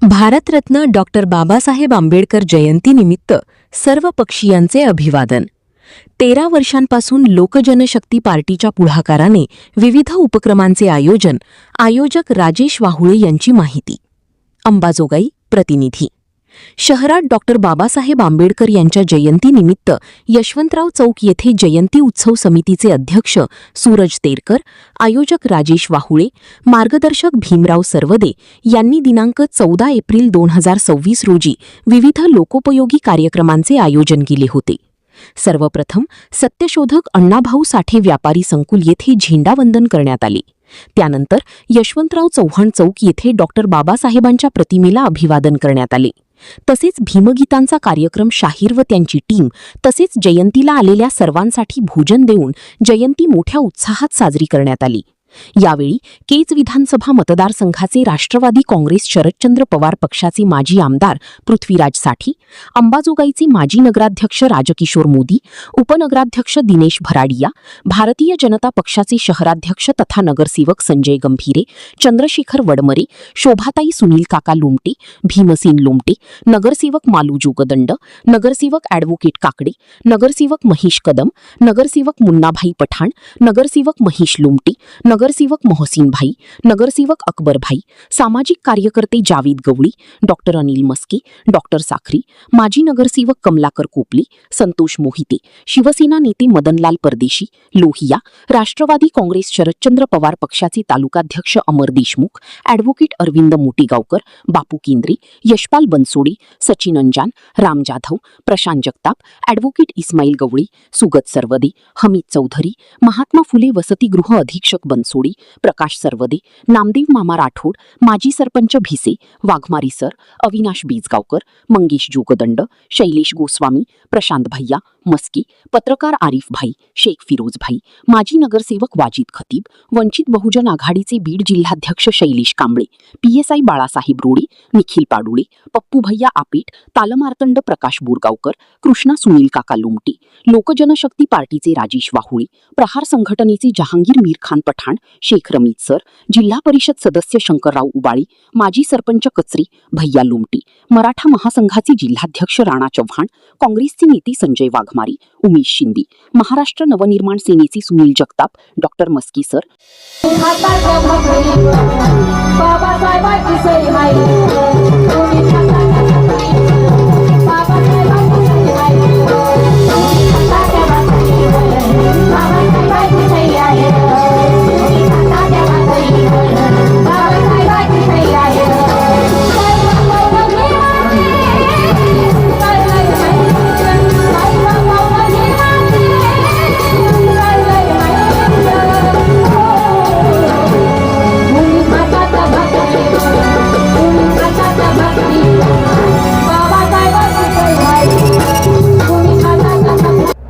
Bharat Ratna doctor Babasaheb Ambedkar जयंतीनिमित्त सर्व पक्षीयांचे अभिवादन। 13 वर्षांपासून लोकजनशक्ती पार्टीच्या पुढाकाराने विविध उपक्रमांचे आयोजन, आयोजक राजेश वाहुळे यांची माहिती। अंबाजोगाई प्रतिनिधी। शहरात डॉक्टर बाबासाहेब आंबेडकर यांच्या जयंतीनिमित्त यशवंतराव चौक येथे जयंती उत्सव समितीचे अध्यक्ष सूरज तेरकर, आयोजक राजेश वाहुळे, मार्गदर्शक भीमराव सरवदे यांनी दिनांक 14 एप्रिल 2026 रोजी विविध लोकोपयोगी कार्यक्रमांचे आयोजन केले होते। सर्वप्रथम सत्यशोधक अण्णाभाऊ साठे व्यापारी संकुल येथे झेंडावंदन करण्यात आले। त्यानंतर यशवंतराव चव्हाण चौक येथे डॉक्टर बाबासाहेबांच्या प्रतिमेला अभिवादन करण्यात आले। तसेच भीमगीतांचा कार्यक्रम शाहीर व त्यांची टीम तसेच जयंतीला आलेल्या सर्वांसाठी भोजन देऊन जयंती मोठ्या उत्साहात साजरी करण्यात आली। यावेळी केज विधानसभा मतदारसंघाचे राष्ट्रवादी काँग्रेस शरदचंद्र पवार पक्षाचे माजी आमदार पृथ्वीराज साठी, अंबाजोगाईचे माजी नगराध्यक्ष राजकिशोर मोदी, उपनगराध्यक्ष दिनेश भराडिया, भारतीय जनता पक्षाचे शहराध्यक्ष तथा नगरसेवक संजय गंभीरे, चंद्रशेखर वडमरे, शोभाताई सुनील काका लोमटे, भीमसेन लोमटे, नगरसेवक मालू जोगदंड, नगरसेवक ॲडव्होकेट काकडे, नगरसेवक महेश कदम, नगरसेवक मुन्नाभाई पठाण, नगरसेवक महेश लोमटे, नगरसेवक मोहसिन भाई, नगरसेवक अकबर भाई, सामाजिक कार्यकर्ते जावेद गवळी, डॉक्टर अनिल मस्के, डॉक्टर साखरी, माजी नगरसेवक कमलाकर कोपले, संतोष मोहिते, शिवसेना नेते मदनलाल परदेशी, लोहिया, राष्ट्रवादी काँग्रेस शरदचंद्र पवार पक्षाचे तालुकाध्यक्ष अमर देशमुख, ॲडव्होकेट अरविंद मोटेगावकर, बापू केंद्रे, यशपाल बनसोडे, सचिन अंजान, राम जाधव, प्रशांत जगताप, ॲडव्होकेट इस्माईल गवळी, सुगत सरवदे, हमीद चौधरी, महात्मा फुले वसतिगृह अधीक्षक बनसोडे, प्रकाश सरवदे, नामदेव मामा राठोड, माजी सरपंच भिसे, वाघमारी सर, अविनाश बीजगावकर, मंगेश जोगदंड, शैलेश गोस्वामी, प्रशांत भैया मस्के, पत्रकार आरिफ भाई, शेख फिरोज भाई, माजी नगरसेवक वाजिद खतीब, वंचित बहुजन आघाडीचे बीड जिल्हाध्यक्ष शैलेश कांबळे, PSI बाळासाहेब रोडे, निखिल पाडुळे, पप्पू भैया आपेट, तालमार्तंड प्रकाश बोरगावकर, कृष्णा सुनील काका लोमटे, लोकजनशक्ती पार्टीचे राजेश वाहुळे, प्रहार संघटनेचे जहांगीर मीर खान पठाण, शेख रमीत सर, जिल्हा परिषद सदस्य शंकरराव उबाळे, माजी सरपंच कचरे, भैया लोमटे, मराठा महासंघाचे जिल्हाध्यक्ष राणा चव्हाण, काँग्रेसचे नेते संजय वाघमारे, उमेश शिंदे, महाराष्ट्र नवनिर्माण सेनेचे सुनील जगताप, डॉक्टर मस्के सर।